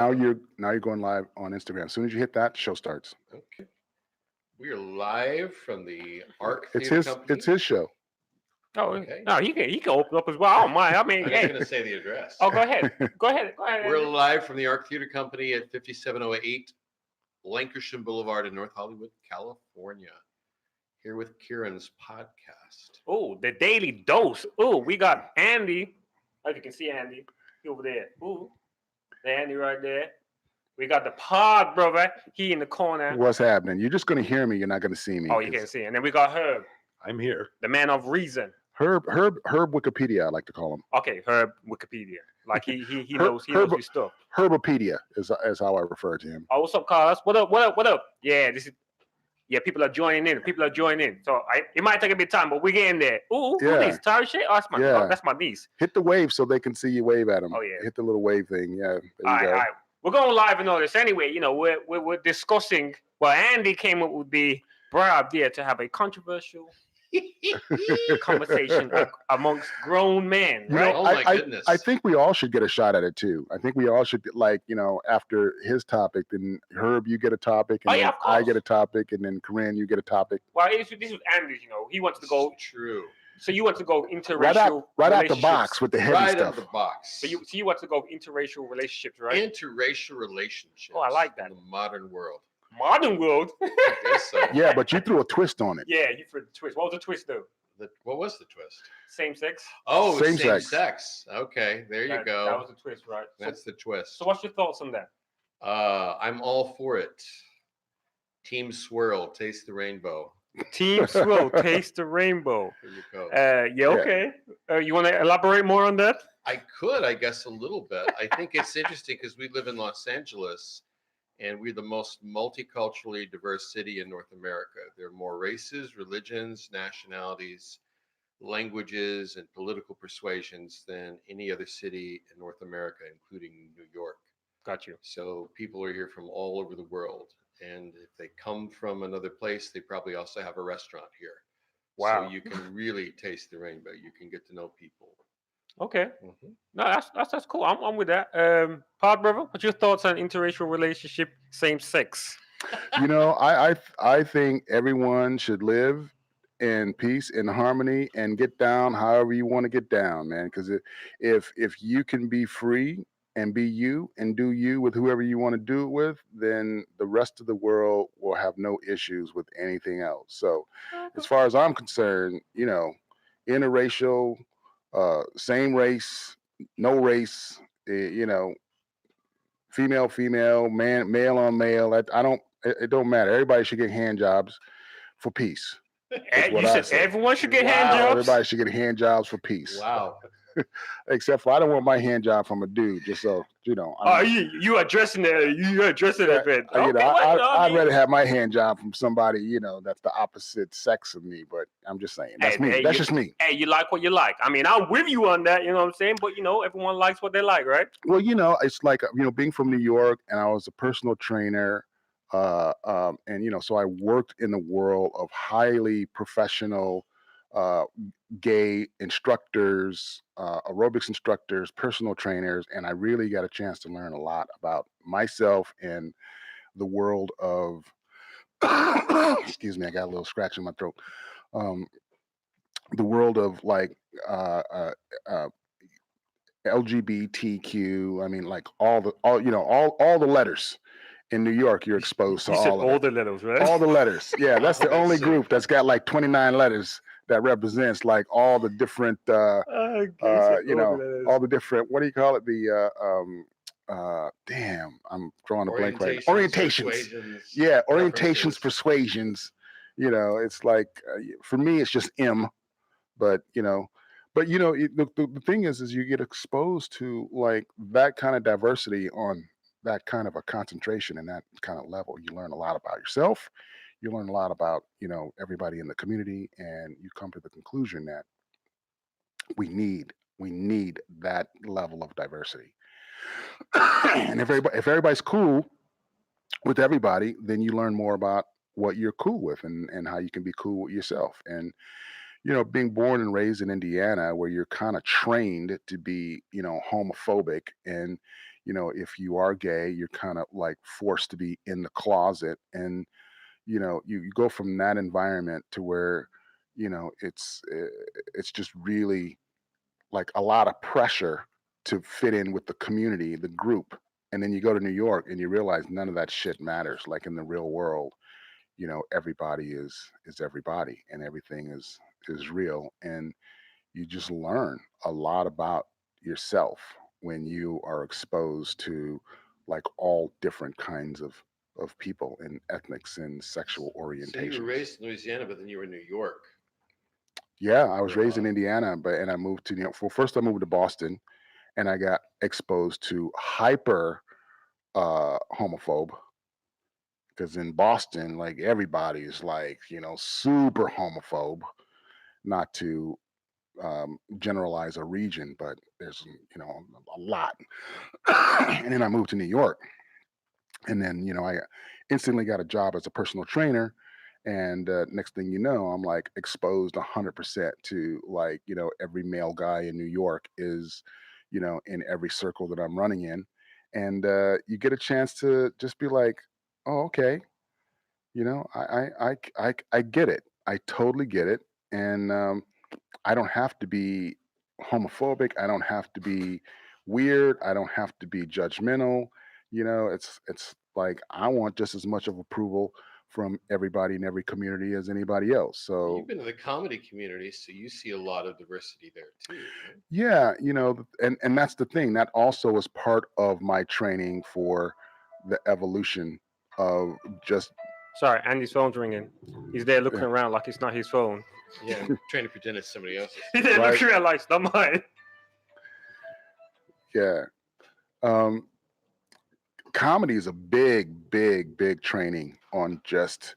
Now you're going live on Instagram. As soon as you hit that, the show starts. Okay. We are live from the Arc It's Theater his Company. show. Oh, Okay. no, he can open up as well. I don't mind. I mean, I'm just hey. going to say the address. Oh, go ahead. Go ahead. We're live from the Arc Theater Company at 5708 Lancashire Boulevard in North Hollywood, California. Here with Kieren's podcast. Oh, the Daily Dose. Oh, we got Andy. As you can see, Andy over there. Ooh, Andy right there. We got the PodBrother. He in the corner. What's happening? You're just going to hear me. You're not going to see me. Oh, you can't see. And then we got Herb, I'm here. the man of reason. Herb Wikipedia, I like to call him. Okay, Herb Wikipedia. Like he Herb- knows his stuff. Herbopedia is how I refer to him. Oh, what's up, Carlos? What up? Yeah, people are joining in. So it might take a bit of time, but we're getting there. Ooh, Yeah. who's this? Tara Shay? Oh, that's my niece. Hit the wave so they can see you wave at them. Oh, yeah. Hit the little wave thing. Yeah. There you All go. right. We're going live and all this. Anyway, we're discussing. Well, Andy came up with the bright idea to have a controversial conversation amongst grown men, You right? know, Oh my goodness. I think we all should get a shot at it too. I think we all should after his topic, then Herb, you get a topic, and Oh, yeah, then of course. I get a topic, and then Kieren, you get a topic. Well, this is Andy's. He wants to go. True. So you want to go interracial Right out the relationships. box with the heavy Right out stuff. of the box. So you want to go interracial relationships, right? Interracial relationships. Oh, I like that. In the modern world. Modern world. I guess so. Yeah, but you threw a twist on it. Yeah, you threw the twist. What was the twist though? What was the twist? Same sex. Oh, Same same sex. sex. Okay, there you go. That was the twist, right? That's the twist. So what's your thoughts on that? I'm all for it. Team Swirl, taste the rainbow. Team Swirl, taste the rainbow. Here you go. Yeah, okay. You want to elaborate more on that? I could, I guess, a little bit. I think it's interesting because we live in Los Angeles, and we're the most multiculturally diverse city in North America. There are more races, religions, nationalities, languages, and political persuasions than any other city in North America, including New York. Got you. So people are here from all over the world. And if they come from another place, they probably also have a restaurant here. Wow. So you can really taste the rainbow. You can get to know people. Okay. Mhm. No, that's cool. I'm with that. PodBrother, what's your thoughts on interracial relationship, same sex? I think everyone should live in peace and harmony and get down however you want to get down, man. Because if you can be free and be you and do you with whoever you want to do it with, then the rest of the world will have no issues with anything else. So, as far as I'm concerned, interracial, same race, no race, female, man, male on male. It don't matter. Everybody should get hand jobs for peace. what You I said say. everyone should get Wow. hand jobs? Everybody should get hand jobs for peace. Wow. Except for I don't want my hand job from a dude, just so Oh, you addressing it? You addressing it a bit? I'd rather have my hand job from somebody that's the opposite sex of me. But I'm just saying that's me. That's just me. Hey, you like what you like. I mean, I'm with you on that. You know what I'm saying? But everyone likes what they like, right? Well, it's like being from New York, and I was a personal trainer, and so I worked in the world of highly professional gay instructors, aerobics instructors, personal trainers, and I really got a chance to learn a lot about myself and the world of excuse me, I got a little scratch in my throat. The world of LGBTQ. I mean, like all the letters. In New York, you're exposed to all the letters, right? all the letters. Yeah, that's the only group that's got like 29 letters that represents like all the different, all the different. What do you call it? Damn, I'm drawing a blank right now. Orientations. Yeah, orientations, persuasions. It's like for me, it's just M, but the thing is you get exposed to like that kind of diversity on that kind of a concentration and that kind of level. You learn a lot about yourself. You learn a lot about, everybody in the community, and you come to the conclusion that we need that level of diversity. And if everybody's cool with everybody, then you learn more about what you're cool with and how you can be cool with yourself. And, being born and raised in Indiana, where you're kind of trained to be, homophobic and, if you are gay, you're kind of like forced to be in the closet, and you go from that environment to where it's just really like a lot of pressure to fit in with the community, the group. And then you go to New York and you realize none of that shit matters. Like in the real world, everybody is everybody, and everything is real. And you just learn a lot about yourself when you are exposed to like all different kinds of people and ethnics and sexual orientations. So you were raised in Louisiana, but then you were in New York. Yeah, I was raised in Indiana, and I moved to New York. Well, first I moved to Boston, and I got exposed to hyper homophobe, because in Boston, like everybody is like super homophobe. Not to generalize a region, but there's a lot. And then I moved to New York, and then I instantly got a job as a personal trainer. And next thing you know, I'm like exposed 100% to like every male guy in New York is in every circle that I'm running in. And you get a chance to just be like, oh, okay, I get it. I totally get it. And I don't have to be homophobic. I don't have to be weird. I don't have to be judgmental. It's like I want just as much of approval from everybody in every community as anybody else. So you've been to the comedy community, so you see a lot of diversity there too. Right? Yeah, and that's the thing. That also was part of my training for the evolution of just. Sorry, Andy's phone's ringing. He's there looking around like it's not his phone. Yeah, I'm trying to pretend it's somebody else's. He's there looking around like it's not mine. Yeah. Comedy is a big, big, big training on just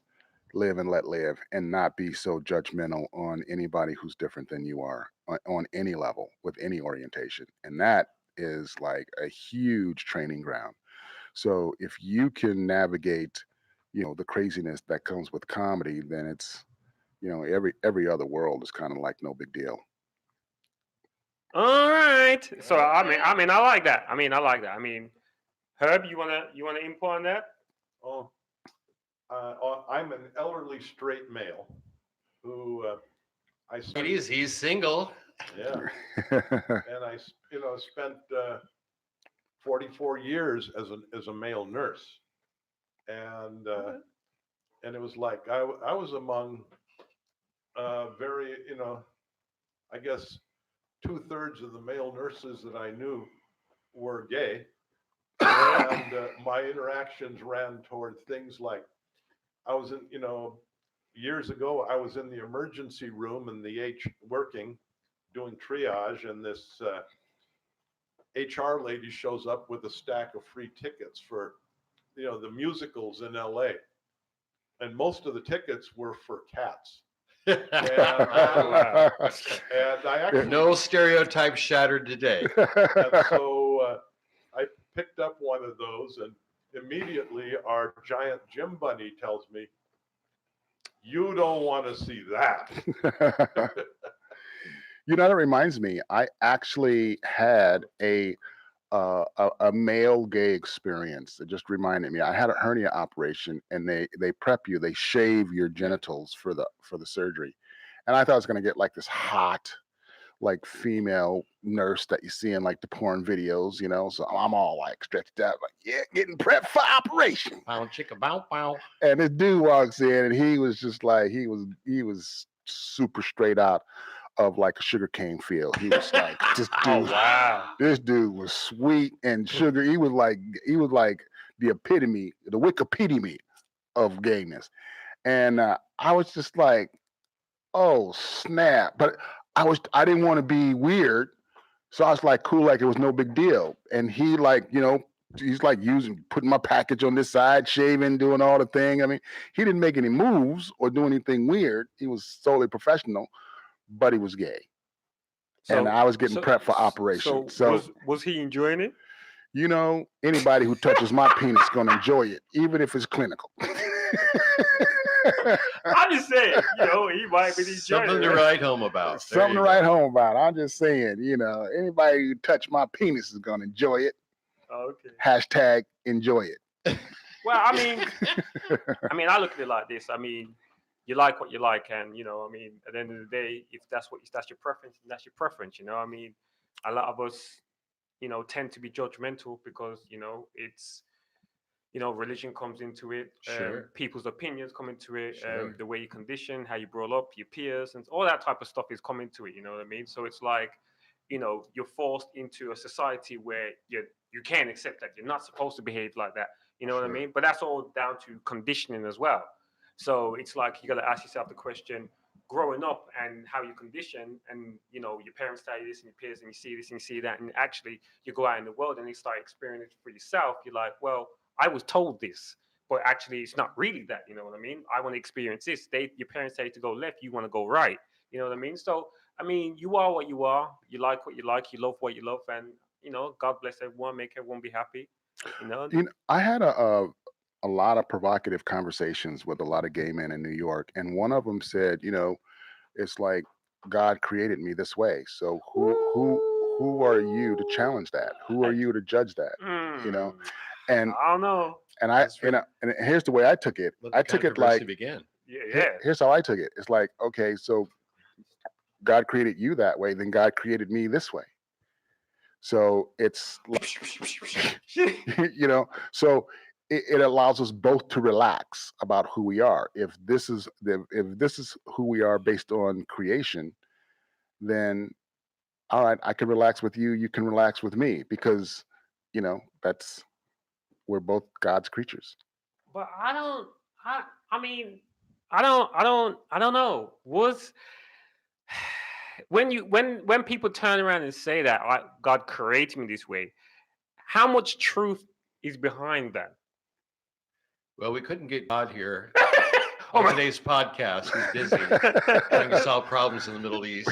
live and let live, and not be so judgmental on anybody who's different than you are on any level with any orientation. And that is like a huge training ground. So if you can navigate, the craziness that comes with comedy, then it's, every other world is kind of like no big deal. All right. So I like that. I like that. Herb, you wanna input on that? Oh, I'm an elderly straight male who I spent. He's single. Yeah, and I spent 44 years as a male nurse, and it was like I was among very I guess 2/3 of the male nurses that I knew were gay. And my interactions ran toward things like I was in, years ago, I was in the emergency room in the working, doing triage, and this HR lady shows up with a stack of free tickets for, the musicals in LA. And most of the tickets were for Cats. And I actually, no stereotype shattered today. And so I picked up one of those, and immediately our giant Jim Bunny tells me, "You don't want to see that." That reminds me. I actually had a male gay experience. It just reminded me. I had a hernia operation, and they prep you. They shave your genitals for the surgery, and I thought I was going to get like this hot, like female nurse that you see in like the porn videos, So I'm all like stretched out, like, yeah, getting prepped for operation. Bow chicka bow bow. And this dude walks in, and he was just like he was super straight out of like a sugarcane field. He was like, this dude, oh wow, this dude was sweet and sugar. He was like the epitome, the Wikipedia of gayness. And I was just like, oh snap! But I didn't want to be weird, so I was like cool, like it was no big deal. And he like he's like putting my package on this side, shaving, doing all the thing. He didn't make any moves or do anything weird. He was solely professional, but he was gay. And I was getting prepped for operation. So was he enjoying it? Anybody who touches my penis is gonna enjoy it, even if it's clinical. I'm just saying, he might be enjoying something to write home about. Something to write home about. I'm just saying, anybody who touch my penis is gonna enjoy it. Okay. Hashtag enjoy it. Well, I mean, I look at it like this. I mean, you like what you like, and I mean, at the end of the day, if that's your preference, then that's your preference. I mean, a lot of us, tend to be judgmental because it's religion comes into it, Sure. people's opinions come into it, Sure. the way you condition, how you brought up, your peers, and all that type of stuff is coming to it. You know what I mean? So it's like, you're forced into a society where you can't accept that. You're not supposed to behave like that. You know what I Sure. mean? But that's all down to conditioning as well. So it's like you got to ask yourself the question: growing up and how you condition, and your parents tell you this, and your peers, and you see this and you see that, and actually you go out in the world and you start experiencing it for yourself. You're like, well, I was told this, but actually it's not really that. You know what I mean? I want to experience this. Your parents tell you to go left, you want to go right. You know what I mean? So I mean, you are what you are. You like what you like. You love what you love, and God bless everyone. Make everyone be happy. You know. I had a lot of provocative conversations with a lot of gay men in New York, and one of them said, it's like God created me this way. So who are you to challenge that? Who are you to judge that? And I don't know. and and here's the way I took it. Let I the took it controversy like, begin. Yeah. here's how I took it. It's like, okay, so God created you that way, then God created me this way. So it's like, so it allows us both to relax about who we are. If this is who we are based on creation, then all right, I can relax with you. You can relax with me because that's we're both God's creatures. But I don't. I mean, I don't know. When people turn around and say that God created me this way, how much truth is behind that? Well, we couldn't get God here Oh on my- today's podcast. He's busy trying to solve problems in the Middle East.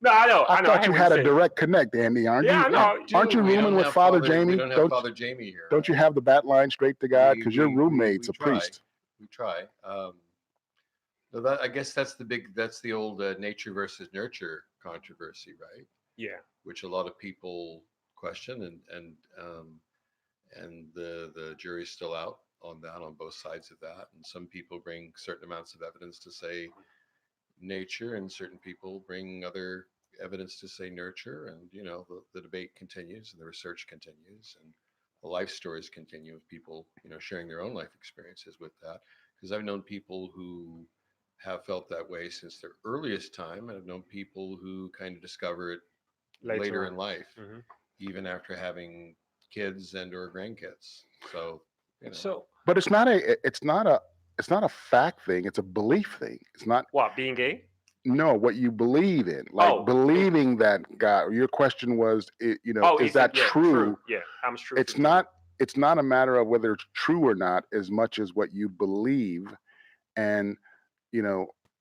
No, I know. I thought hear you what had you're a saying. direct connect, Andy. Aren't Yeah, you? I know. Aren't you We don't rooming with have Father We Jamie? don't have Father Jamie here. Don't you have the bat line straight to God? Because your We roommate's a try. priest. We try. So I guess that's the old nature versus nurture controversy, right? Yeah. Which a lot of people question, and the jury's still out on that, on both sides of that. And some people bring certain amounts of evidence to say nature, and certain people bring other evidence to say nurture. And the debate continues, and the research continues, and the life stories continue of people sharing their own life experiences with that. Because I've known people who have felt that way since their earliest time, and I've known people who kind of discover it later in life, even after having kids and or grandkids. So But it's not a fact thing. It's a belief thing. It's not What, being gay? no what you believe in, like believing that God. Your question was, is that true? Yeah, how much true? It's not. It's not a matter of whether it's true or not, as much as what you believe, and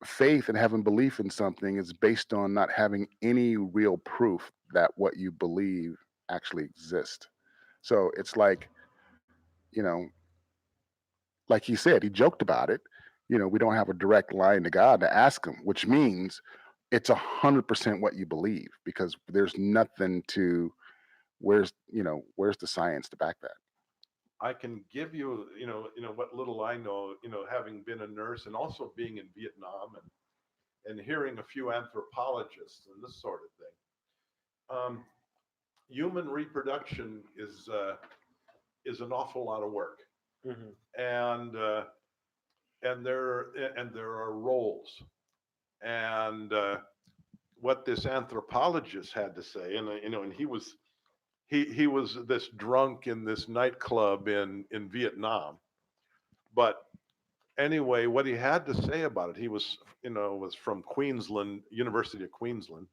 faith and having belief in something is based on not having any real proof that what you believe actually exists. So it's like, you know, like he said, he joked about it. We don't have a direct line to God to ask him, which means it's 100% what you believe, because there's nothing to where's the science to back that. I can give you, what little I know, having been a nurse and also being in Vietnam and hearing a few anthropologists and this sort of thing. Human reproduction is an awful lot of work, and there are roles, and what this anthropologist had to say, and he was this drunk in this nightclub in Vietnam, but anyway, what he had to say about it, he was from Queensland, University of Queensland,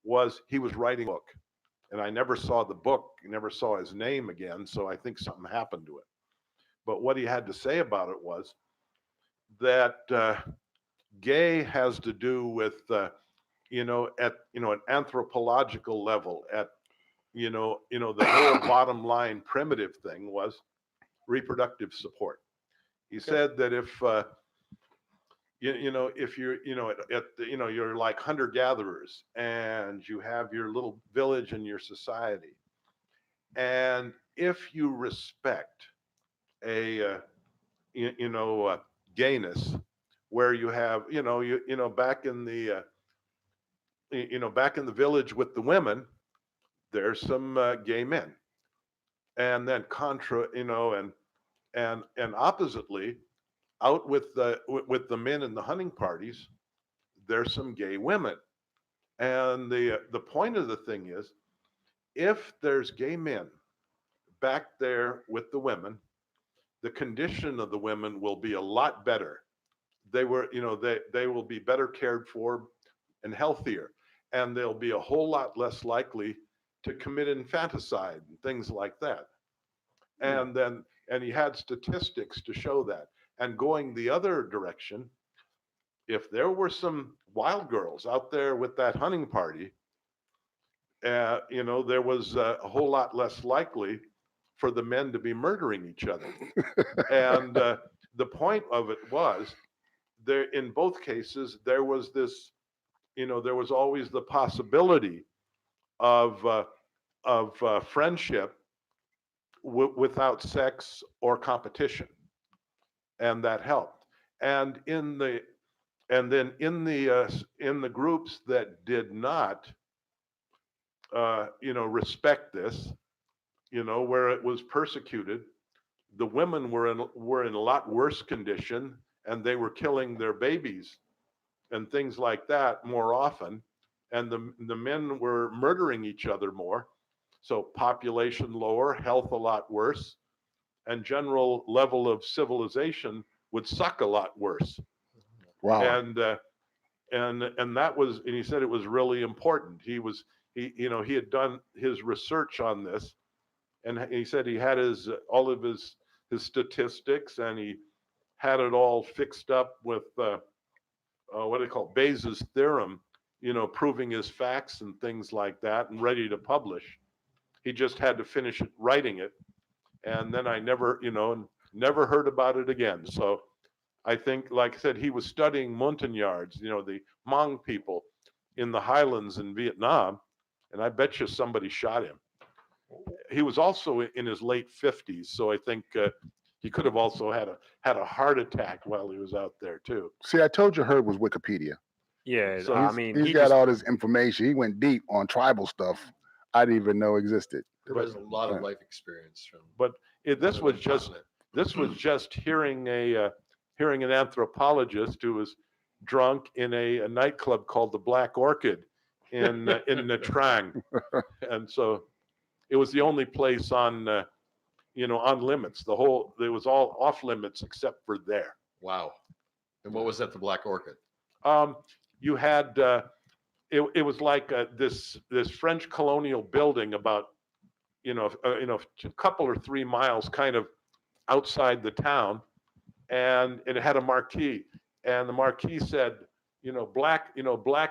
was he was writing a book, and I never saw the book, never saw his name again, so I think something happened to it. But what he had to say about it was that gay has to do with at an anthropological level, at the whole bottom line primitive thing was reproductive support. He said that if if you're, at the, you're like hunter gatherers and you have your little village and your society. And if you respect a, gayness, where you have, back in the, back in the village with the women, there's some gay men. And then and oppositely, out with the men in the hunting parties, there's some gay women. And the point of the thing is, if there's gay men back there with the women, the condition of the women will be a lot better. They will be better cared for and healthier, and they'll be a whole lot less likely to commit infanticide and things like that. And he had statistics to show that. And going the other direction, if there were some wild girls out there with that hunting party, there was a whole lot less likely for the men to be murdering each other. And the point of it was, there in both cases there was this, there was always the possibility of friendship without sex or competition, and that helped. And then in the groups that did not, respect this, where it was persecuted, the women were in a lot worse condition, and they were killing their babies and things like that more often, and the men were murdering each other more. So population lower, health a lot worse, and general level of civilization would suck a lot worse. Wow. And that was, and he said it was really important. He had done his research on this, and he said he had all of his statistics, and he had it all fixed up with what they call Bayes' theorem, proving his facts and things like that, and ready to publish. He just had to finish writing it, and then I never heard about it again. So I think, like I said, he was studying Montagnards, the Hmong people in the highlands in Vietnam, and I bet you somebody shot him. He was also in his late 50s, so I think he could have also had a heart attack while he was out there too. See, I told you Herb was Wikipedia. Yeah, So I mean, he's got all this information. He went deep on tribal stuff I didn't even know existed. There was a lot of life experience from. But this was just hearing an anthropologist who was drunk in a nightclub called the Black Orchid in Nha Trang, and so it was the only place on limits. It was all off limits except for there. Wow. And what was at the Black Orchid? You had it was like this French colonial building about a couple or 3 miles kind of outside the town, and it had a marquee, and the marquee said Black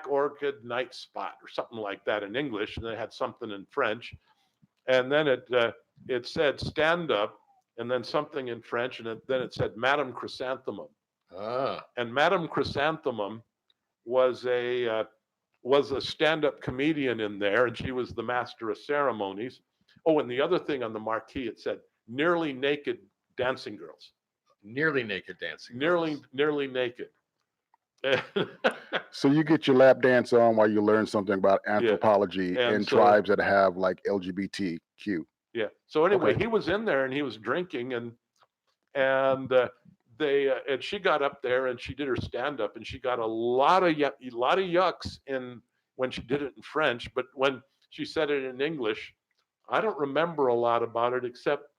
Orchid Night Spot or something like that in English, and they had something in French, and then it said stand up, and then something in French, and then it said Madame Chrysanthemum. And Madame Chrysanthemum was a stand-up comedian in there, and she was the master of ceremonies. Oh, and the other thing on the marquee, it said nearly naked dancing girls. Nearly naked dancing. Nearly naked. So you get your lap dance on while you learn something about anthropology in tribes that have like LGBTQ. Yeah. So anyway, He was in there and he was drinking, and she got up there and she did her stand up, and she got a lot of yucks when she did it in French, but when she said it in English, I don't remember a lot about it, except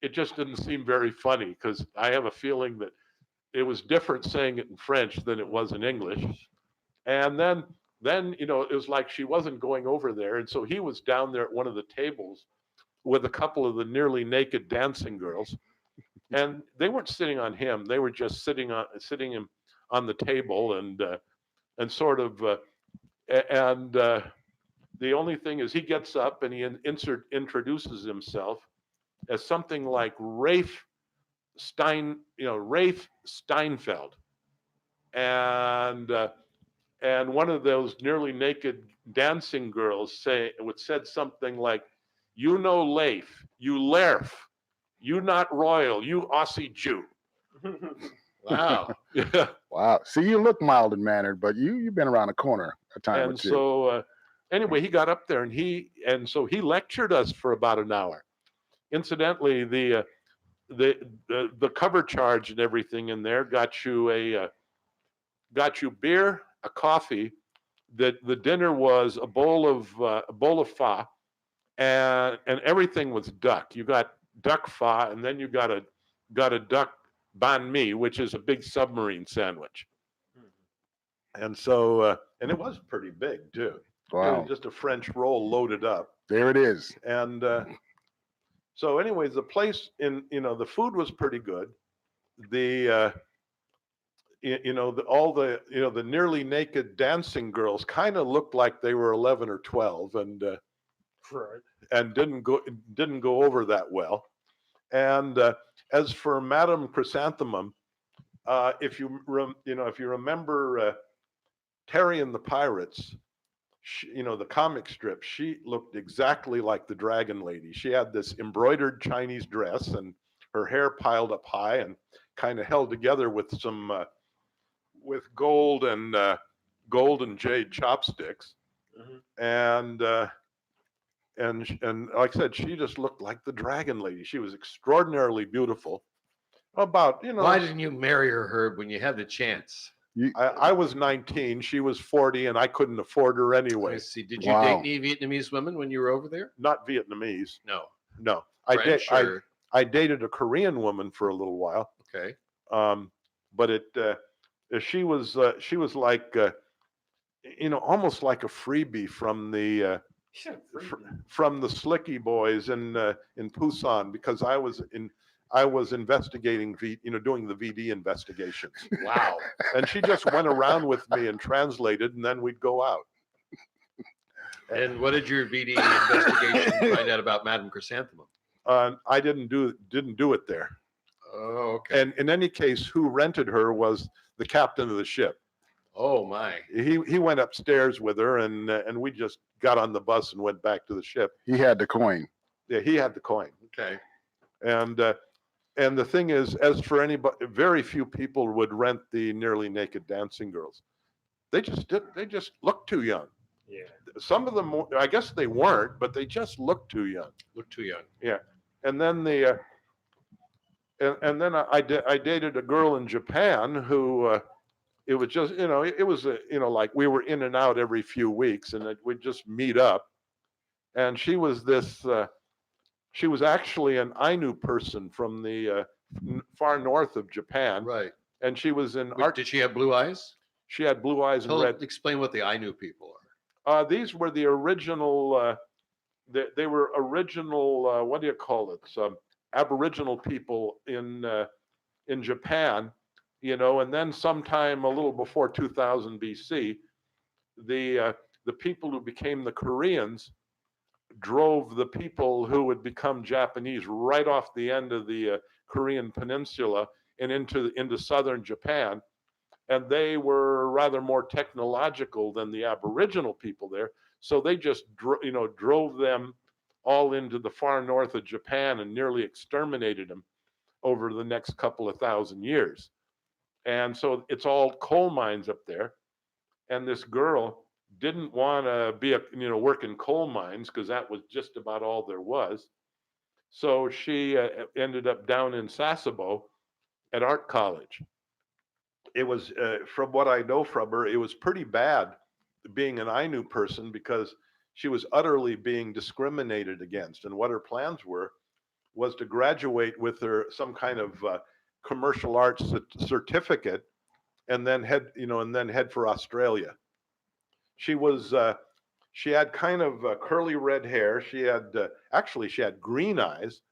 it just didn't seem very funny, because I have a feeling that it was different saying it in French than it was in English. And then it was like she wasn't going over there, and so he was down there at one of the tables with a couple of the nearly naked dancing girls, and they weren't sitting on him; they were just sitting him on the table, and sort of the only thing is he gets up and he introduces himself as something like Rafe Steinfeld. and one of those nearly naked dancing girls said something like, "You know Leif, you Lerf, you not royal, you Aussie Jew." Wow. Yeah. Wow. See, you look mild and mannered, but you've been around the corner a time or And two. so anyway, he got up there and so he lectured us for about an hour. Incidentally, the cover charge and everything in there got you beer, a coffee. The dinner was a bowl of pho, and everything was duck. You got duck pho, and then you got a duck banh mi, which is a big submarine sandwich. And so and it was pretty big too. It Wow. was just a French roll loaded up. There it is. And so anyways, the place the food was pretty good. The all the the nearly naked dancing girls kind of looked like they were 11 or 12 and Right. and didn't go over that well. And as for Madame Chrysanthemum, if you remember Terry and the Pirates, the comic strip, she looked exactly like the Dragon Lady. She had this embroidered Chinese dress and her hair piled up high and kind of held together with some with gold and jade chopsticks. Mm-hmm. And like I said, she just looked like the Dragon Lady. She was extraordinarily beautiful. About Why didn't you marry her, Herb, when you had the chance? I was 19, she was 40, and I couldn't afford her anyway. I see. Did you Wow. date any Vietnamese women when you were over there? Not Vietnamese. No. No. French or... I dated a Korean woman for a little while. Okay. But she was like almost like a freebie from the from the Slicky Boys in Busan, because I was investigating doing the VD investigations. Wow. And she just went around with me and translated, and then we'd go out. And what did your VD investigation find out about Madame Chrysanthemum? I didn't do it there. Oh, okay. And in any case, who rented her was the captain of the ship. Oh my. He went upstairs with her, and we just got on the bus and went back to the ship. He had the coin. Yeah, he had the coin. Okay. And the thing is, as for anybody, very few people would rent the nearly naked dancing girls. They just looked too young. Yeah. Some of them, I guess they weren't, but they just looked too young. Looked too young. Yeah. And then and then I dated a girl in Japan who it was just it was like we were in and out every few weeks, and we'd just meet up. And she was she was actually an Ainu person from the far north of Japan. Right. And she was in art. Did she have blue eyes? She had blue eyes and red. Explain what the Ainu people are. These were the original. They were original. What do you call it? Aboriginal people in Japan, and then sometime a little before 2000 BC, the people who became the Koreans drove the people who would become Japanese right off the end of the Korean peninsula and into southern Japan. And they were rather more technological than the Aboriginal people there. So they just drove them all into the far north of Japan and nearly exterminated them over the next couple of thousand years. And so it's all coal mines up there. And this girl didn't want to work in coal mines, because that was just about all there was. So she ended up down in Sasebo at art college. It was, from what I know from her, it was pretty bad being an Ainu person, because she was utterly being discriminated against. And what her plans was to graduate with some kind of commercial arts certificate, and then head for Australia. She had kind of curly red hair. She had green eyes,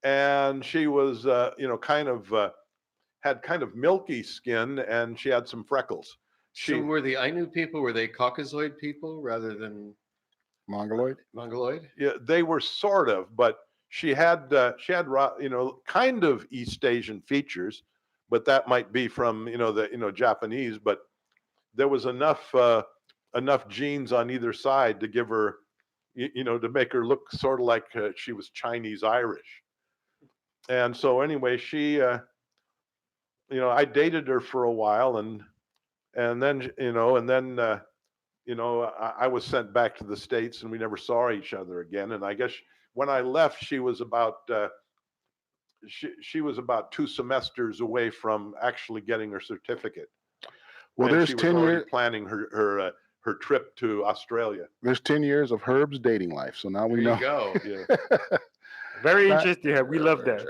and she was had kind of milky skin, and she had some freckles. So were the Ainu people, were they Caucasoid people rather than Mongoloid? Yeah, they were sort of, but she had kind of East Asian features, but that might be from the Japanese. But there was enough genes on either side to give her, to make her look sort of like she was Chinese Irish. And so anyway, she, I dated her for a while, and then I was sent back to the States, and we never saw each other again. And I guess when I left, she was about 2 semesters away from actually getting her certificate. Well, and there's she was 10 already years. planning her trip to Australia. There's 10 years of Herb's dating life, so now we There know. you go. Yeah. Very That- interesting. We love that.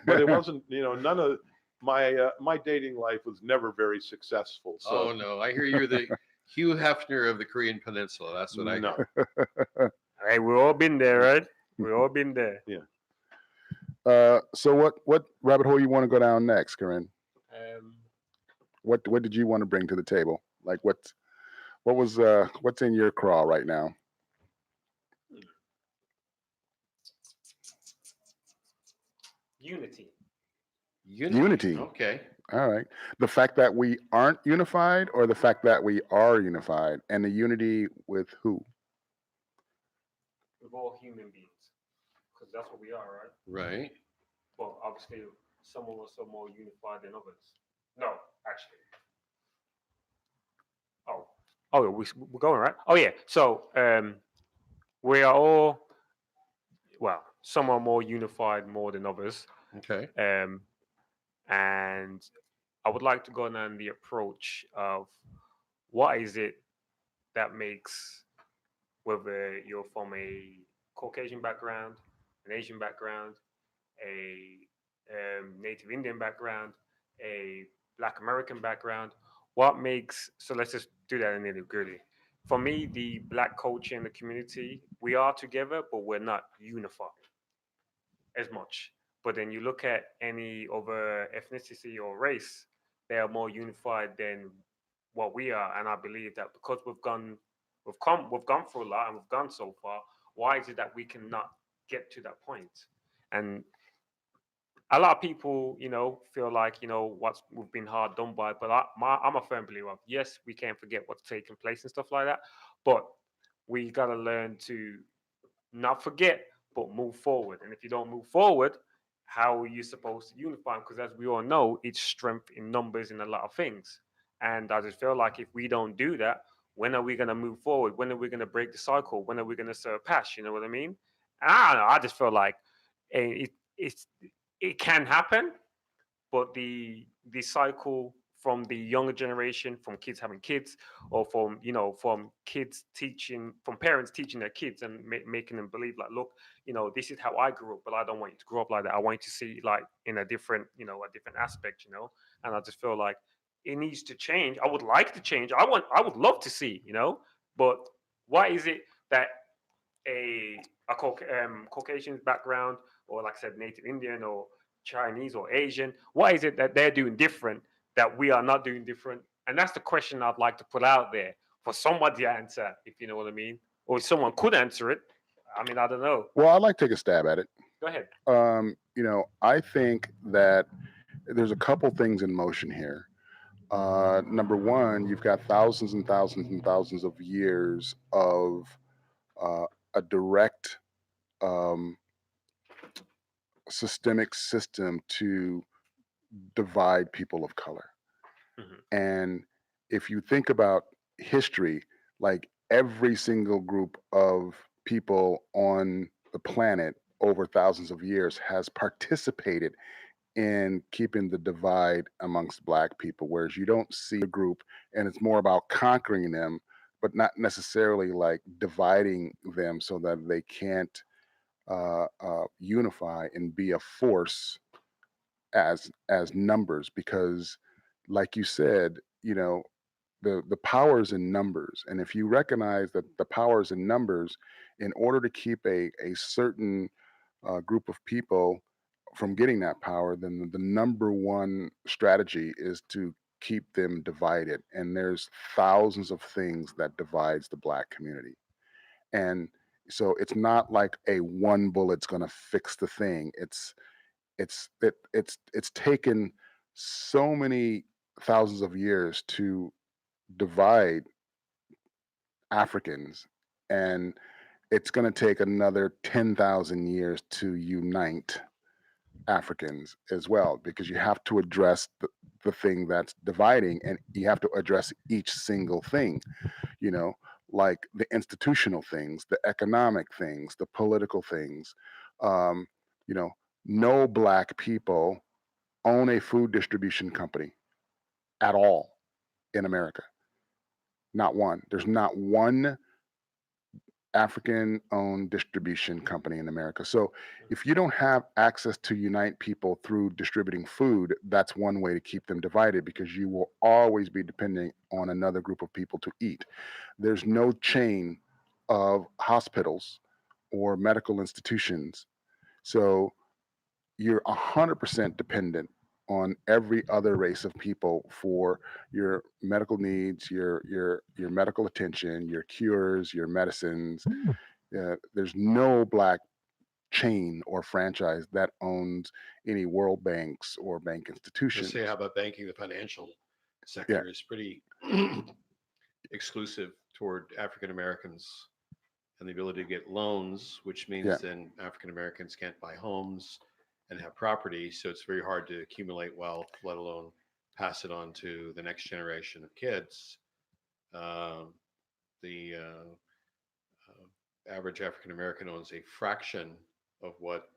But it wasn't, none of my dating life was never very successful. So Oh no, I hear you're the Hugh Hefner of the Korean Peninsula. That's what I no. hear. Hey, we've all been there, right? We've all been there. So what rabbit hole you want to go down next, Kieren? Um, What did you want to bring to the table? Like what's in your craw right now? unity. Unity. Okay. All right. The fact that we aren't unified, or the fact that we are unified, and the unity with who? With all human beings, because that's what we are, right? Right. Well, obviously, some of us are more unified than others. No, actually. Oh, we're going right. Oh yeah. So we are all, well, some are more unified more than others. Okay. And I would like to go down the approach of what is it that makes, whether you're from a Caucasian background, an Asian background, a Native Indian background, a Black American background, what makes, so let's just do that in nitty gritty. For me, the Black culture and the community, we are together, but we're not unified as much. But then you look at any other ethnicity or race, they are more unified than what we are. And I believe that because we've gone through a lot and we've gone so far, why is it that we cannot get to that point? And a lot of people, feel like, what's we've been hard done by. But I'm a firm believer of, yes, we can't forget what's taking place and stuff like that. But we got to learn to not forget, but move forward. And if you don't move forward, how are you supposed to unify? Because as we all know, it's strength in numbers in a lot of things. And I just feel like if we don't do that, when are we going to move forward? When are we going to break the cycle? When are we going to surpass? You know what I mean? And I don't know. I just feel like it can happen, but the cycle from the younger generation, from kids having kids, or from kids teaching, from parents teaching their kids and making them believe, like, look, this is how I grew up, but I don't want you to grow up like that. I want you to see, like, in a different aspect. And I just feel like it needs to change. I would like to change. I would love to see, but why is it that a Caucasian background, or like I said, Native Indian or Chinese or Asian, why is it that they're doing different that we are not doing different? And that's the question I'd like to put out there for somebody to answer, if you know what I mean, or if someone could answer it. I mean, I don't know. Well, I'd like to take a stab at it. Go ahead. I think that there's a couple things in motion here. Number one, you've got thousands and thousands and thousands of years of a direct systemic system to divide people of color. Mhm. And if you think about history, like every single group of people on the planet over thousands of years has participated in keeping the divide amongst Black people, whereas you don't see a group and it's more about conquering them, but not necessarily like dividing them so that they can't unify and be a force as numbers. Because like you said, the power is in numbers, and if you recognize that the power is in numbers, in order to keep a certain group of people from getting that power, then the number one strategy is to keep them divided. And there's thousands of things that divides the Black community. And so it's not like a one bullet's going to fix the thing. It's taken so many thousands of years to divide Africans, and it's going to take another 10,000 years to unite Africans as well, because you have to address the thing that's dividing, and you have to address each single thing, you know, like the institutional things, the economic things, the political things. Um, you know, no black people own a food distribution company at all in America. Not one. There's not one African owned distribution company in America. So if you don't have access to unite people through distributing food, that's one way to keep them divided, because you will always be depending on another group of people to eat. There's no chain of hospitals or medical institutions. So you're 100% dependent on every other race of people for your medical needs, your medical attention, your cures, your medicines. There's no black chain or franchise that owns any world banks or bank Let's institutions. say, how about banking? The financial Yeah, sector is pretty exclusive toward African Americans and the ability to get loans, which yeah, means then African Americans can't buy homes and have property. So it's very hard to accumulate wealth, let alone pass it on to the next generation of kids. Um, the average African American owns a fraction of what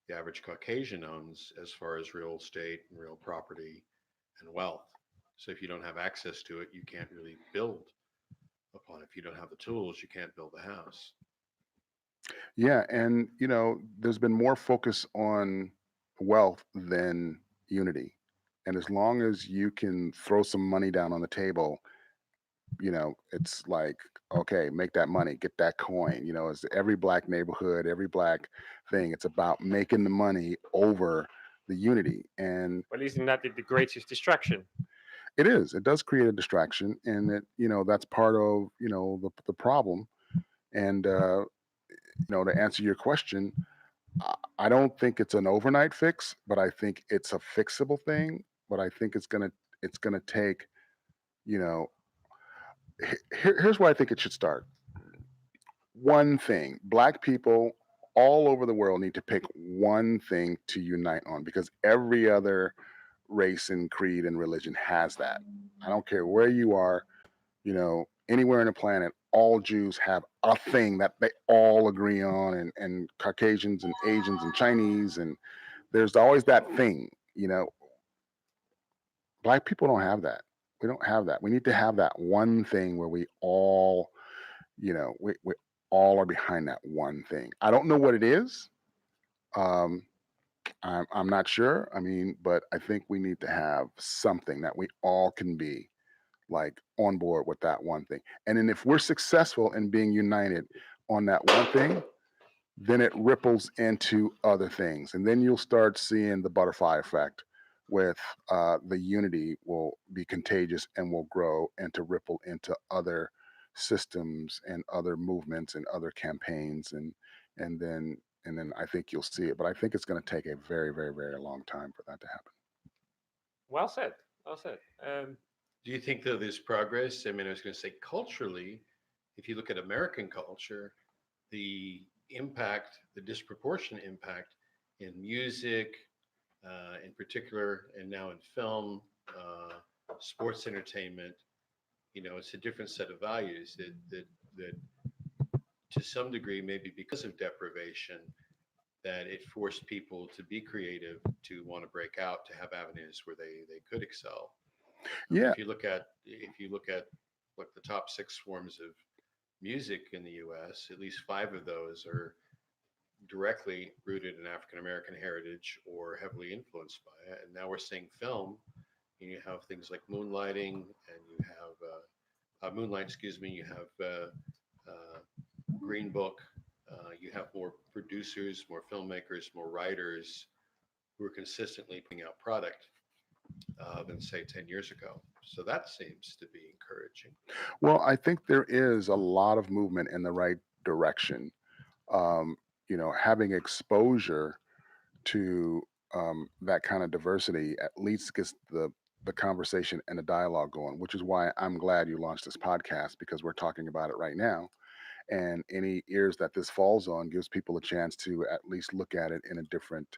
the average Caucasian owns as far as real estate and real property and wealth. So if you don't have access to it, you can't really build upon it. If you don't have the tools, you can't build a house. yeah. And, there's been more focus on wealth than unity. And as long as you can throw some money down on the table, it's like, okay, make that money, get that coin. It's every black neighborhood, every black thing. It's about making the money over the unity. And Well, isn't that the greatest distraction? it does create a distraction. And that's part of, the problem. And, to answer your question, I don't think it's an overnight fix, but I think it's a fixable thing. But I think it's gonna take, you know, here's where I think it should start. One thing. Black people all over the world need to pick one thing to unite on, because every other race and creed and religion has that. I don't care where you are, anywhere on the planet, all Jews have a thing that they all agree on, and Caucasians and Asians and Chinese, and there's always that thing. Black people don't have that. We don't have that. We need to have that one thing where we all, we all are behind that one thing. I don't know what it is. Um, I'm not sure. I mean, but I think we need to have something that we all can be like on board with, that one thing. And then if we're successful in being united on that one thing, then it ripples into other things. And then you'll start seeing the butterfly effect with the unity will be contagious and will grow and to ripple into other systems and other movements and other campaigns. And then I think you'll see it. But I think it's going to take a very, very, very long time for that to happen. Well said. Well said. Do you think, though, there's progress? I mean, I was going to say culturally, if you look at American culture, the impact, the disproportionate impact in music, in particular, and now in film, sports entertainment, it's a different set of values that to some degree, maybe because of deprivation, that it forced people to be creative, to want to break out, to have avenues where they could excel. Yeah. If you look at like the top six forms of music in the U.S., at least five of those are directly rooted in African American heritage or heavily influenced by it. And now we're seeing film, and you have things like moonlighting, and you have moonlight. Excuse me. You have Green Book. You have more producers, more filmmakers, more writers who are consistently putting out product than say 10 years ago. So that seems to be encouraging. Well, I think there is a lot of movement in the right direction. Having exposure to that kind of diversity at least gets the conversation and the dialogue going, which is why I'm glad you launched this podcast, because we're talking about it right now. And any ears that this falls on gives people a chance to at least look at it in a different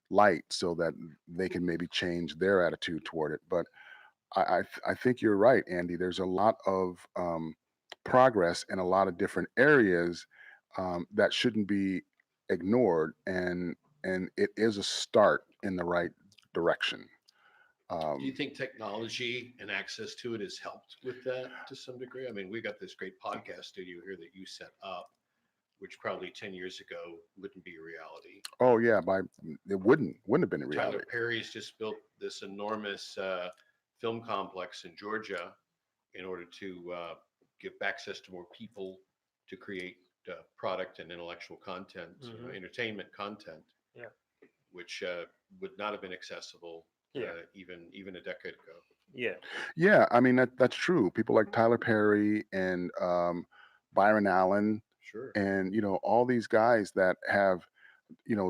light so that they can maybe change their attitude toward it. But I think you're right, Andy. There's a lot of progress in a lot of different areas that shouldn't be ignored, and it is a start in the right direction. Do you Um, think technology and access to it has helped with that to some degree? I mean, we got this great podcast studio here that you set up, which probably 10 years ago wouldn't be a reality. oh yeah, it wouldn't have been a Tyler reality. Perry's just built this enormous film complex in Georgia in order to give access to more people to create product and intellectual content, entertainment content, Yeah. which would not have been accessible Yeah. even a decade ago. Yeah. Yeah, I mean that's true. People like Tyler Perry and Byron Allen, Sure. and all these guys that have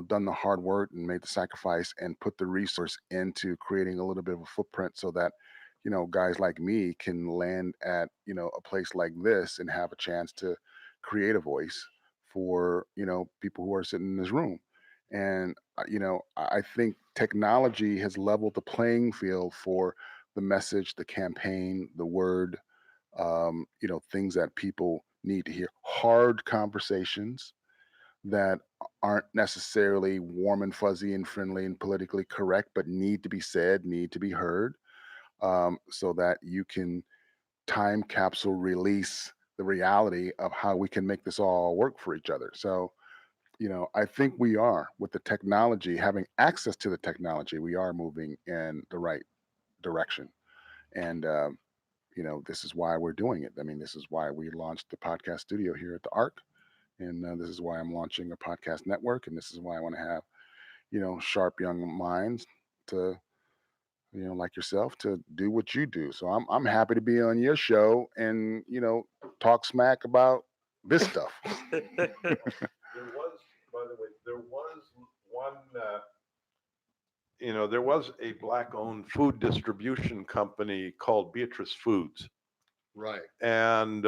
done the hard work and made the sacrifice and put the resource into creating a little bit of a footprint so that guys like me can land at a place like this and have a chance to create a voice for people who are sitting in this room. And I think technology has leveled the playing field for the message, the campaign, the word, things that people need to hear, hard conversations that aren't necessarily warm and fuzzy and friendly and politically correct, but need to be said, need to be heard, so that you can time capsule release the reality of how we can make this all work for each other. So, I think we are, with the technology, having access to the technology, we are moving in the right direction. And, this is why we're doing it. I mean, this is why we launched the podcast studio here at the Arc. And this is why I'm launching a podcast network. And this is why I want to have, sharp young minds to, like yourself, to do what you do. So I'm happy to be on your show and, talk smack about this stuff. There was, by the way, there was one, there was a black-owned food distribution company called Beatrice Foods. Right. And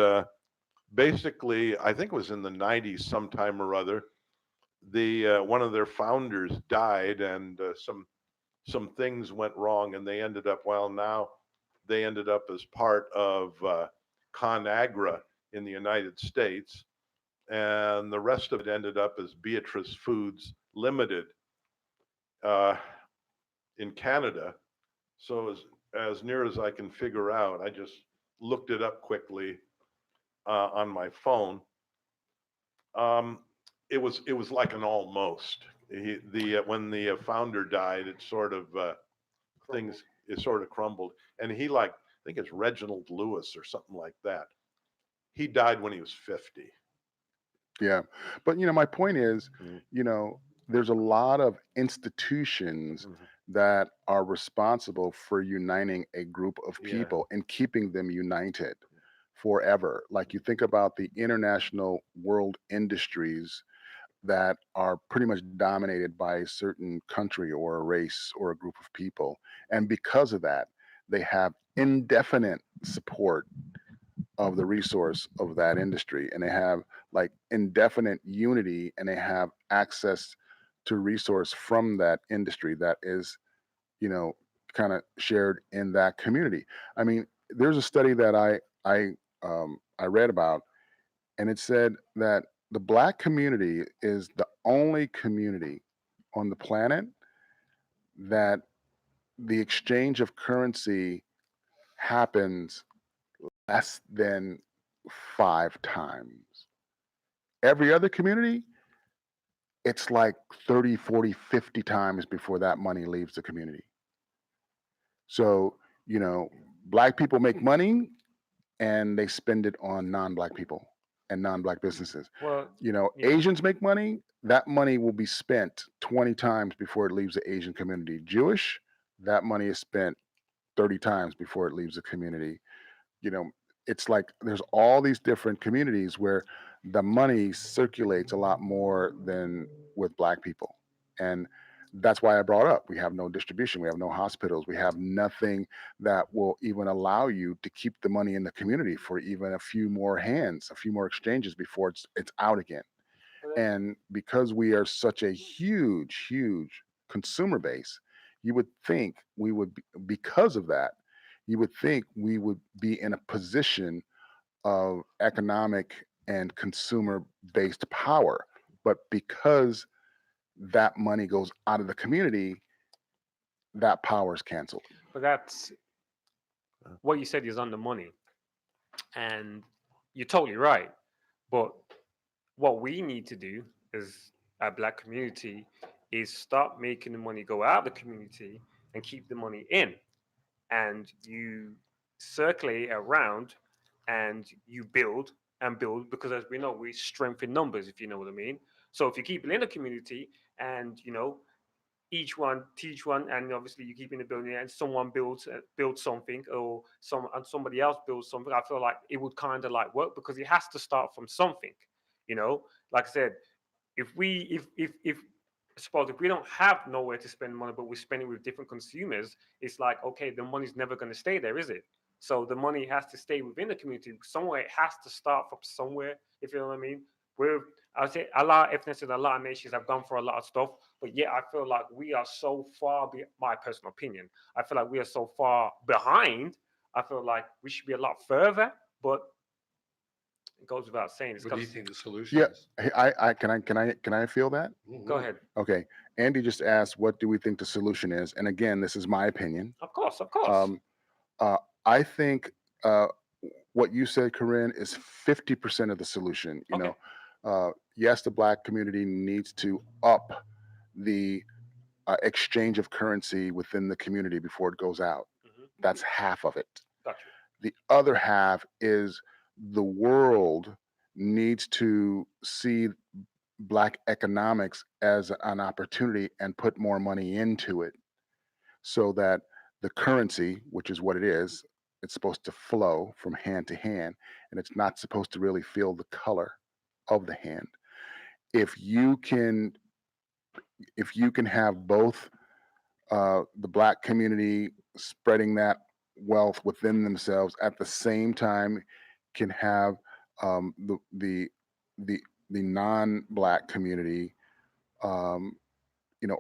basically, I think it was in the 90s sometime or other, the one of their founders died, and some things went wrong, and they ended up, well, now they ended up as part of ConAgra in the United States, and the rest of it ended up as Beatrice Foods Limited in Canada. So as near as I can figure out, I just looked it up quickly on my phone. It was like an almost. When the founder died, it sort of things it sort of crumbled, and I think it's Reginald Lewis or something like that. He died when he was 50. Yeah. But, my point is, Mm. there's a lot of institutions that are responsible for uniting a group of Yeah. people and keeping them united forever. Like you think about the international world industries that are pretty much dominated by a certain country or a race or a group of people. And because of that, they have indefinite support of the resource of that industry, and they have like indefinite unity, and they have access to resource from that industry that is kind of shared in that community. I mean, there's a study that I read about, and it said that the black community is the only community on the planet that the exchange of currency happens less than 5 times. Every other community, it's like 30, 40, 50 times before that money leaves the community. So, black people make money and they spend it on non-black people and non-black businesses. Well, yeah. Asians make money, that money will be spent 20 times before it leaves the Asian community. Jewish, that money is spent 30 times before it leaves the community. It's like there's all these different communities where the money circulates a lot more than with black people. And That's why I brought up we have no distribution, we have no hospitals, we have nothing that will even allow you to keep the money in the community for even a few more hands, a few more exchanges before it's out again. And because we are such a huge consumer base, you would think we would be, because of that, you would think we would be in a position of economic and consumer based power. But because that money goes out of the community, that power is canceled. But that's what you said is on the money, and you're totally right. But what we need to do as a black community is stop making the money go out of the community and keep the money in. And you circulate it around and you build and build because as we know, we strengthen numbers, if you know what I mean. So if you keep it in the community and each one teach one, and obviously you keep in the building and someone builds something or somebody else builds something, I feel like it would kind of like work because it has to start from something, you know like I said, if we if suppose if we don't have nowhere to spend money but we spend it with different consumers, it's like, okay, the money's never going to stay there, is it? So the money has to stay within the community somewhere. It has to start from somewhere, if you know what I mean. We're I would say a lot of ethnicities, a lot of nations have gone for a lot of stuff, but yet I feel like we are so far my personal opinion, I feel like we are so far behind. I feel like we should be a lot further, but it goes without saying. What do you think the solution Yeah, is? can I feel that? Go ahead. Okay, Andy just asked, what do we think the solution is? And again, this is my opinion. Of course, of course. I think what you said, Corinne, is 50% of the solution. Okay. Yes, the black community needs to up the exchange of currency within the community before it goes out. That's half of it. Gotcha. The other half is the world needs to see black economics as an opportunity and put more money into it so that the currency, which is what it is, it's supposed to flow from hand to hand and it's not supposed to really feel the color of the hand. If you can have both the black community spreading that wealth within themselves at the same time can have the the non-black community um, you know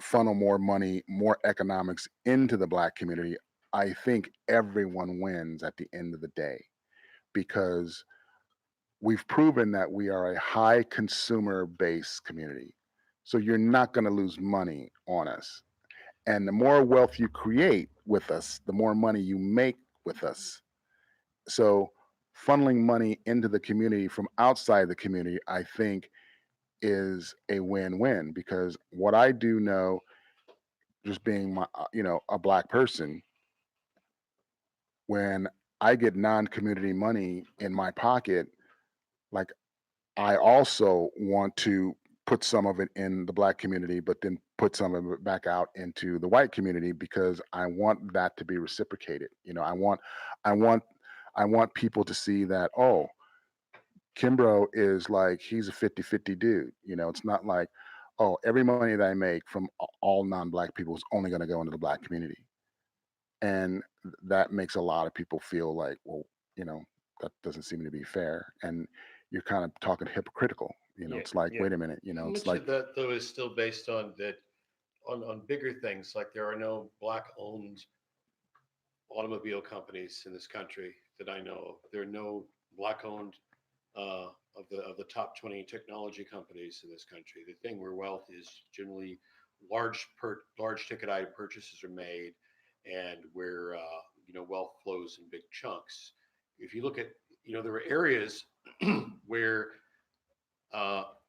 funnel more money, more economics into the black community, I think everyone wins at the end of the day because we've proven that we are a high consumer based community. So you're not going to lose money on us. And the more wealth you create with us, the more money you make with us. So funneling money into the community from outside the community, I think, is a win-win because what I do know, just being a black person, when I get non-community money in my pocket, like I also want to put some of it in the black community, but then put some of it back out into the white community because I want that to be reciprocated. I want, I want people to see that, oh, Kimbro is like, he's a 50-50 dude. It's not like, oh, every money that I make from all non-black people is only going to go into the black community. And that makes a lot of people feel like, well, that doesn't seem to be fair. And you're kind of talking hypocritical. It's like, wait a minute, How it's much like of that though is still based on that on bigger things like there are no black owned automobile companies in this country that I know of. There are no black owned of the top 20 technology companies in this country. The thing where wealth is generally large ticket item purchases are made, and where wealth flows in big chunks. If you look at there were areas where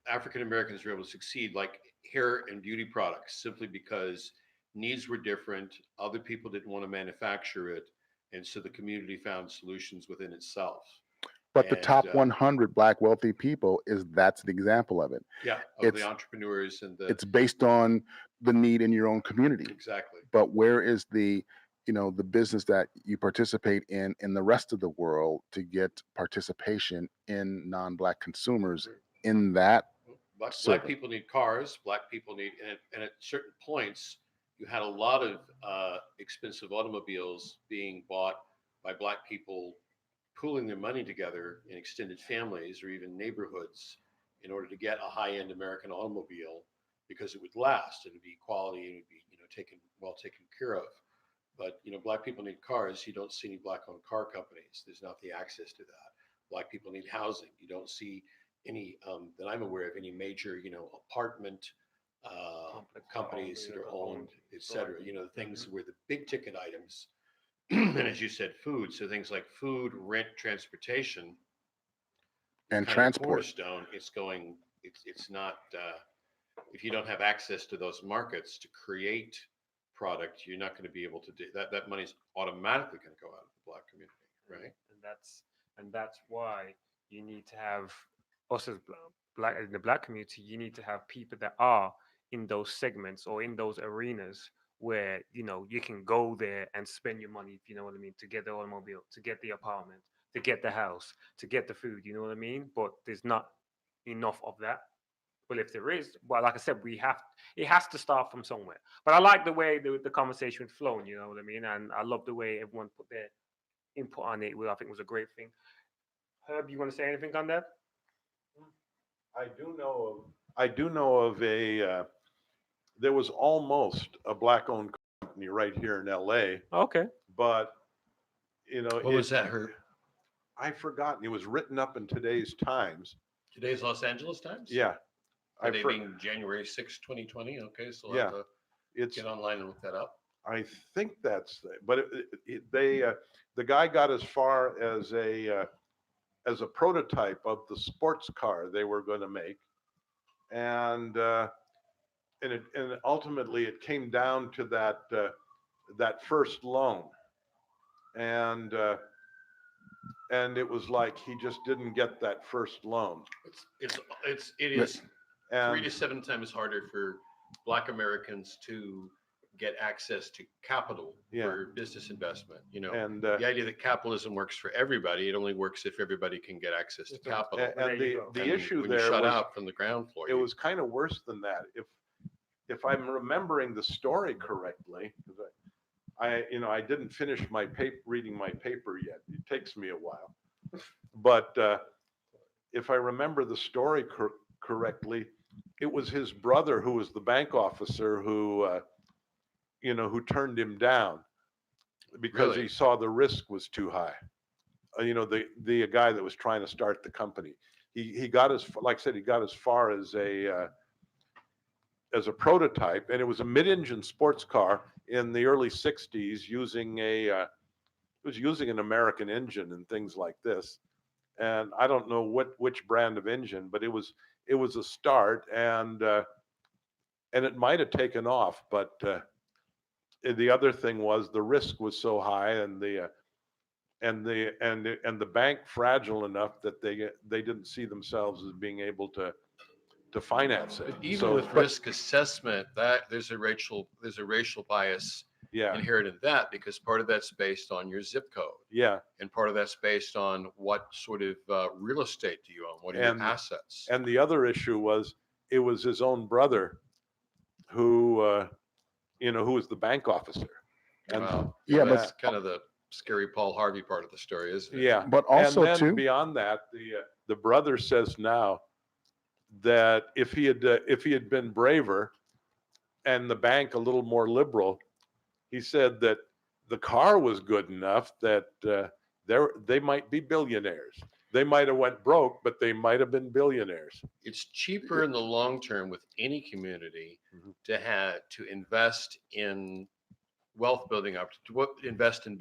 African Americans were able to succeed, like hair and beauty products, simply because needs were different. Other people didn't want to manufacture it, and so the community found solutions within itself. But the top 100 black wealthy people that's the example of it. Yeah, of the entrepreneurs and it's based on the need in your own community. Exactly. But where is the the business that you participate in the rest of the world to get participation in non-black consumers in that Black people need cars. Black people need, and at certain points, you had a lot of expensive automobiles being bought by Black people, pooling their money together in extended families or even neighborhoods in order to get a high-end American automobile because it would last and it'd be quality and it'd be taken care of. But Black people need cars. You don't see any Black-owned car companies. There's not the access to that. Black people need housing. You don't see any that I'm aware of any major apartment companies that are owned, et cetera. The things where the big ticket items, and as you said, food. So things like food, rent, transportation, and kind transport. Of cornerstone. It's not if you don't have access to those markets to create product, you're not going to be able to do that. That money's automatically going to go out of the Black community, right? And that's why you need to have us as Black in the Black community. You need to have people that are in those segments or in those arenas where you can go there and spend your money, if you know what I mean, to get the automobile, to get the apartment, to get the house, to get the food. You know what I mean? But there's not enough of that. Well, if there is, well, like I said, it has to start from somewhere. But I like the way the conversation flowed, you know what I mean? And I love the way everyone put their input on it, which I think was a great thing. Herb, you want to say anything on that? I do know of a there was almost a Black-owned company right here in LA, Okay. but What was that, Herb? I've forgotten. It was written up in today's Times. Today's Los Angeles Times? Yeah. Today being January 6, 2020. Okay, so I'll have to get online and look that up. I think that's, but the guy got as far as a prototype of the sports car they were going to make, and ultimately it came down to that first loan, and it was like he just didn't get that first loan. It is 3 to 7 times harder for Black Americans to get access to capital for business investment. And the idea that capitalism works for everybody, it only works if everybody can get access to capital. And the issue when there you shut was out from the ground floor. It was kind of worse than that. If I'm remembering the story correctly, because I didn't finish reading my paper yet. It takes me a while, but if I remember the story correctly, it was his brother who was the bank officer who turned him down because he saw the risk was too high. The guy that was trying to start the company, he got like I said, he got as far as a prototype, and it was a mid-engine sports car in the early 60s using an American engine and things like this. And I don't know which brand of engine, but it was a start, and it might have taken off, but the other thing was the risk was so high, and the bank fragile enough that they didn't see themselves as being able to finance it. But even with risk assessment, that there's a racial bias inherent in that, because part of that's based on your zip code. Yeah. And part of that's based on what sort of real estate do you own? What are your assets? And the other issue was it was his own brother who was the bank officer. And wow. Yeah, but that's kind of the scary Paul Harvey part of the story, isn't it? Yeah. But also and then beyond that, the brother says now that if he had been braver and the bank a little more liberal, he said that the car was good enough that they might be billionaires. They might have went broke, but they might have been billionaires. It's cheaper in the long term with any community to invest in wealth building invest in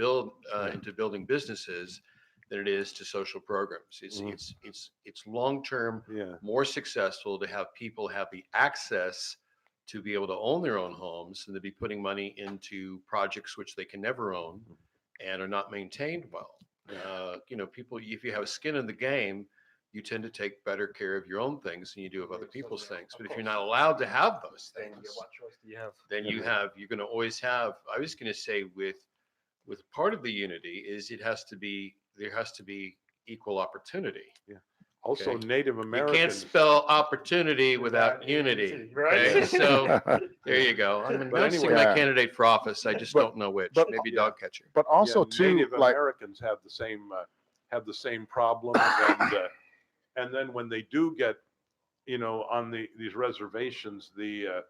into building businesses than it is to social programs. It's long term more successful to have people have the access to be able to own their own homes than to be putting money into projects which they can never own and are not maintained well. People, if you have skin in the game, you tend to take better care of your own things than you do of other people's things. But if you're not allowed to have those things, what choice do you have? then you're going to always have. I was going to say with part of the unity is there has to be equal opportunity. Yeah. Also, Okay. Native You Americans. can't spell opportunity without unity. Okay, so there you go. I'm announcing my candidate for office. I just don't know which. Maybe dog catcher. But also too, Native like Americans have the same problems, and then when they do get, on these reservations, the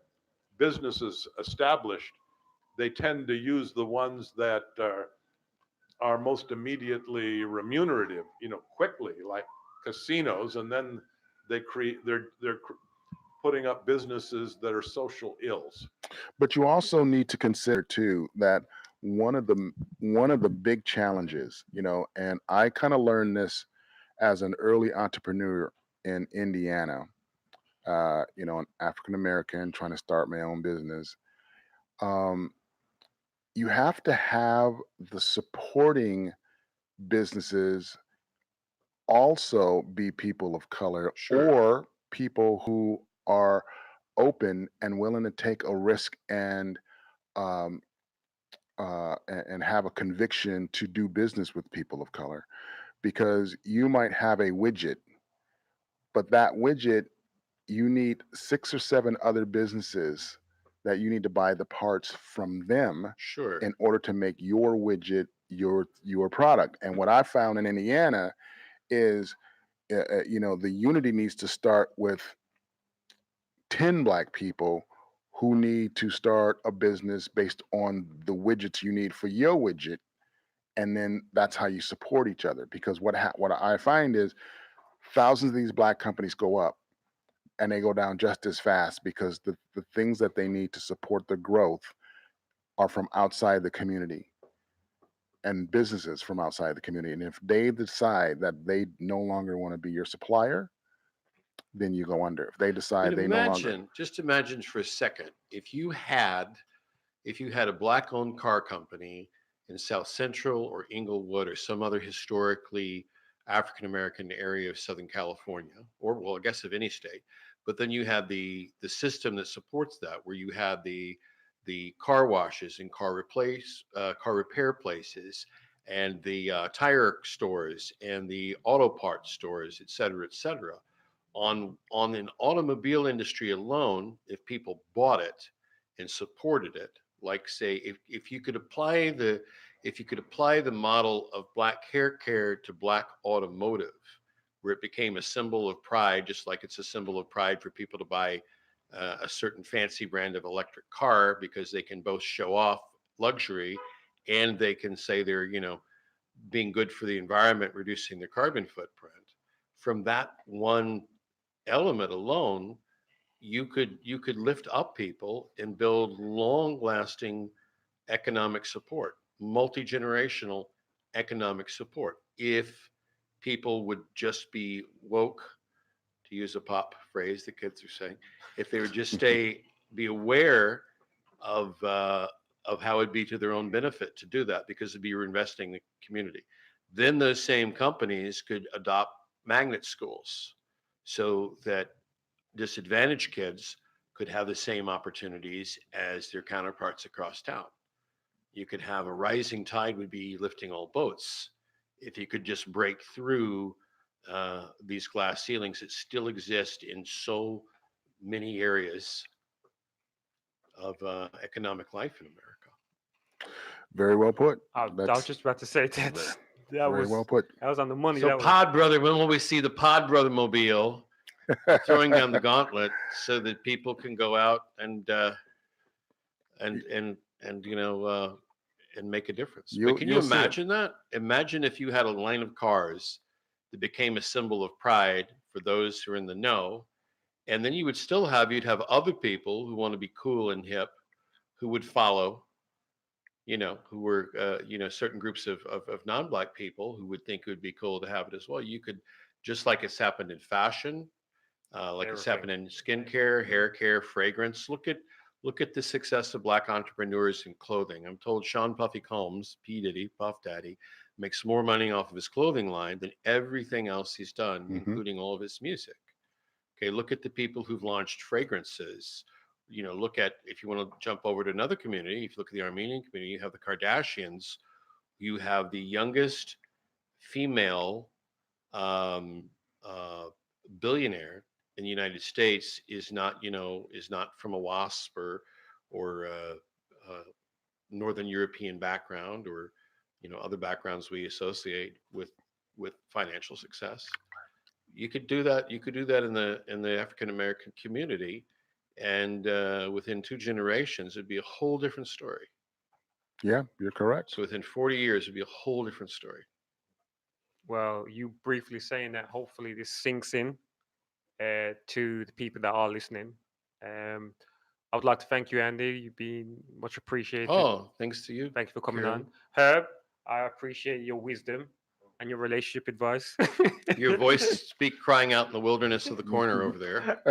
businesses established, they tend to use the ones that are most immediately remunerative, quickly, like casinos, and then they're putting up businesses that are social ills. but you also need to consider too that one of the big challenges, and I kind of learned this as an early entrepreneur in Indiana, an African American trying to start my own business. Um, you have to have the supporting businesses also be people of color Sure. or people who are open and willing to take a risk um, and have a conviction to do business with people of color, because you might have a widget, but that widget, you need 6 or 7 other businesses that you need to buy the parts from them Sure. in order to make your widget your product. And what I found in Indiana is the unity needs to start with 10 Black people who need to start a business based on the widgets you need for your widget, and then that's how you support each other. Because what I find is thousands of these Black companies go up and they go down just as fast because the things that they need to support the growth are from outside the community and businesses from outside the community. And if they decide that they no longer want to be your supplier, then you go under. If they decide they no longer. Just imagine for a second, if you had a Black-owned car company in South Central or Inglewood or some other historically African American area of Southern California, or well, I guess of any state, but then you have the system that supports that, where you have the car washes and car repair places, and the tire stores and the auto parts stores, et cetera, et cetera. On an automobile industry alone, if people bought it and supported it, like say if you could apply the model of Black hair care to Black automotive, where it became a symbol of pride, just like it's a symbol of pride for people to buy a certain fancy brand of electric car, because they can both show off luxury and they can say they're being good for the environment, reducing their carbon footprint. From that one element alone, you could lift up people and build long-lasting economic support, multi-generational economic support, if people would just be woke, to use a pop phrase the kids are saying, if they would just be aware of how it'd be to their own benefit to do that, because it'd be reinvesting in the community. Then those same companies could adopt magnet schools so that disadvantaged kids could have the same opportunities as their counterparts across town. You could have a rising tide would be lifting all boats. If you could just break through these glass ceilings that still exist in so many areas of economic life in America. Very well put. I was just about to say that. Very well put. That was on the money. So PodBrother, when will we see the PodBrother mobile throwing down the gauntlet so that people can go out and make a difference? But can you imagine that? Imagine if you had a line of cars that became a symbol of pride for those who are in the know, and then you'd have other people who want to be cool and hip, who would follow, who were, certain groups of non-Black people who would think it would be cool to have it as well. You could, just like it's happened in fashion, like it's happened in skincare, hair care, fragrance. Look at the success of Black entrepreneurs in clothing. I'm told Sean Puffy Combs, P. Diddy, Puff Daddy, makes more money off of his clothing line than everything else he's done, including all of his music. Okay, look at the people who've launched fragrances. Look at, if you want to jump over to another community, if you look at the Armenian community, you have the Kardashians. You have the youngest female billionaire in the United States is not, is not from a WASP or Northern European background, or other backgrounds we associate with financial success. You could do that. You could do that in the African American community, and within 2 generations, it'd be a whole different story. Yeah, you're correct. So within 40 years, it'd be a whole different story. Well, you briefly saying that, hopefully this sinks in to the people that are listening. I would like to thank you, Andy. You've been much appreciated. Oh, thanks to you. Thank you for coming Kieren. on. Herb, I appreciate your wisdom and your relationship advice. Your voice speak crying out in the wilderness of the corner over there.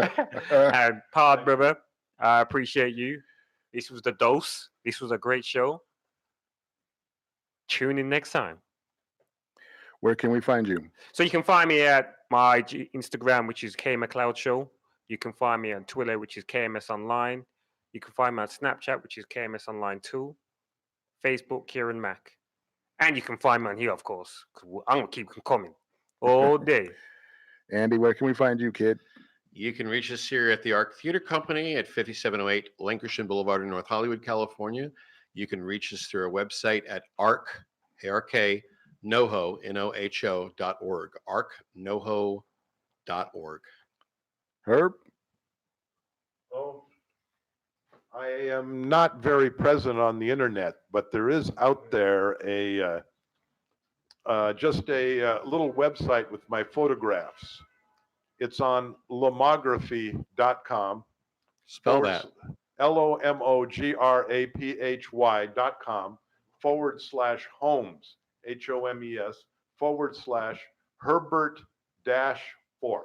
And PodBrother, I appreciate you. This was the dose. This was a great show. Tune in next time. Where can we find you? So you can find me at my Instagram, which is K McLeod Show. You can find me on Twitter, which is KMS Online. You can find me on Snapchat, which is KMS Online 2. Facebook, Kieren Mac. And you can find me on here, of course. I'm going to keep coming all day. Andy, where can we find you, kid? You can reach us here at the Arc Theater Company at 5708 Lankershim Boulevard in North Hollywood, California. You can reach us through our website at ARK, A-R-K, NoHo, N-O-H-O.org, arknoho.org. Herb? Oh, I am not very present on the internet, but there is out there just a little website with my photographs. It's on lomography.com. Spell that. LOMOGRAPHY.com /homes, HOMES /Herbert-4.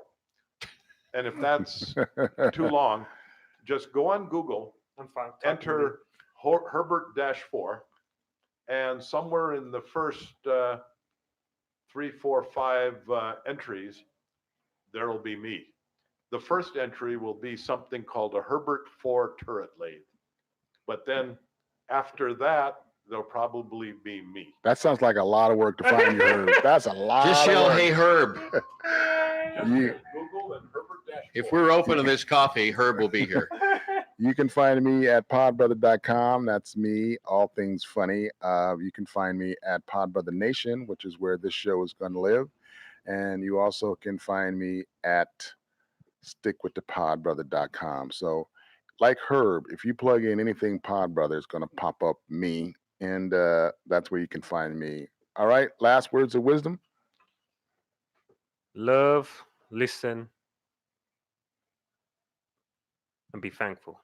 And if that's too long, just go on Google, I'm fine. enter Herbert-4, and somewhere in the first 3, 4, 5 entries, there will be me. The first entry will be something called a Herbert-4 turret lathe. But then after that, there'll probably be me. That sounds like a lot of work to find you, Herb. That's a lot. Just yell, of work. "Hey, Herb." You, Google and Herbert-4. If we're open to this coffee, Herb will be here. you can find me at podbrother.com. That's me, all things funny. You can find me at PodBrother Nation, which is where this show is going to live. And you also can find me at stickwiththepodbrother.com. So like Herb, if you plug in anything PodBrother, it's going to pop up me. And that's where you can find me. All right. Last words of wisdom. Love, listen, and be thankful.